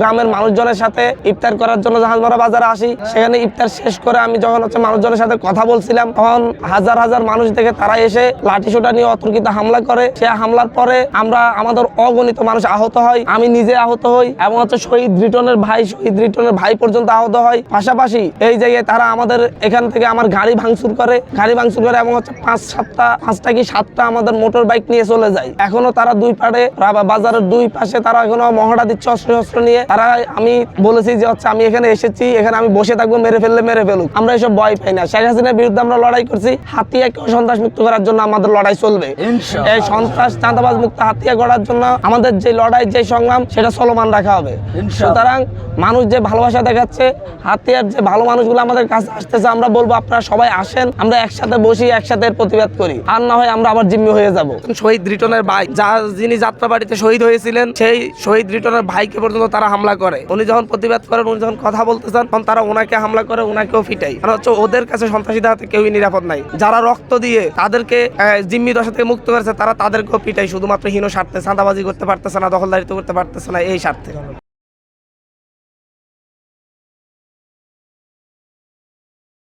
গ্রামের মানুষজনের সাথে ইফতার করার জন্য জাহাজমারা বাজারে আসি। সেখানে ইফতার শেষ করে আমি যখন মানুষজনের সাথে কথা বলছিলাম, তখন হাজার হাজার মানুষ দেখে তারা এসে লাঠিসোঁটা নিয়ে অতর্কিত হামলা করে। সে হামলার পরে আমাদের অগণিত মানুষ আহত হয়, আমি নিজে আহত হই এবং শহীদ রিটনের ভাই পর্যন্ত আহত হয়। পাশাপাশি এই জায়গায় তারা আমাদের এখান থেকে আমার গাড়ি ভাঙচুর করে এবং পাঁচটা কি সাতটা আমাদের মোটর বাইক নিয়ে চলে যায়। এখনো তারা বাজারের দুই পাশে তারা এখনো মহড়া দিচ্ছে অস্ত্র নিয়ে। তারা আমি বলেছি যে আমি এখানে এসেছি, এখানে আমি বসে থাকবো, মেরে ফেলুক। আমরা এসব ভয় পাই না। শেখ হাসিনার বিরুদ্ধে আমরা লড়াই করছি। হাতিয়াকে সন্ত্রাস মুক্ত করার জন্য আমাদের লড়াই চলবে। এই সন্ত্রাস চাঁদাবাজ মুক্ত হাতিয়া করার জন্য আমাদের যে লড়াই, যে সংগ্রাম, সেটা চলমান রাখা হবে। সুতরাং মানুষ যে ভালোবাসা দেখাচ্ছে, হাতিয়ার যে ভালো মানুষগুলো আমাদের কাছে আসতেছে, আমরা বলবো আপনারা সবাই আসেন, আমরা একসাথে বসি, একসাথে প্রতিবাদ করি। আর না হয় আমরা আবার জিম্মি হয়ে যাব। শহীদ রিটনের ভাই যিনি যাত্রাবাড়িতে শহীদ হয়েছিলেন, সেই শহীদ রিটনের ভাইকে পর্যন্ত তারা হামলা করে। উনি যখন প্রতিবাদ করেন, উনি যখন কথা বলতে চান, তখন তারা ওনাকে হামলা করে, ওনাকেও ফিটাই। কারণ ওদের কাছে সন্ত্রাসীদের হাতে কেউই নিরাপদ নাই। যারা রক্ত দিয়ে তাদেরকে জিম্মি দশা থেকে মুক্ত করেছে, তারা তাদেরকেও পিটাই শুধুমাত্র হীন স্বার্থে। চাঁদাবাজি করতে পারতেছে না, দখলদারিত্ব করতে পারতেছে না, এই স্বার্থে।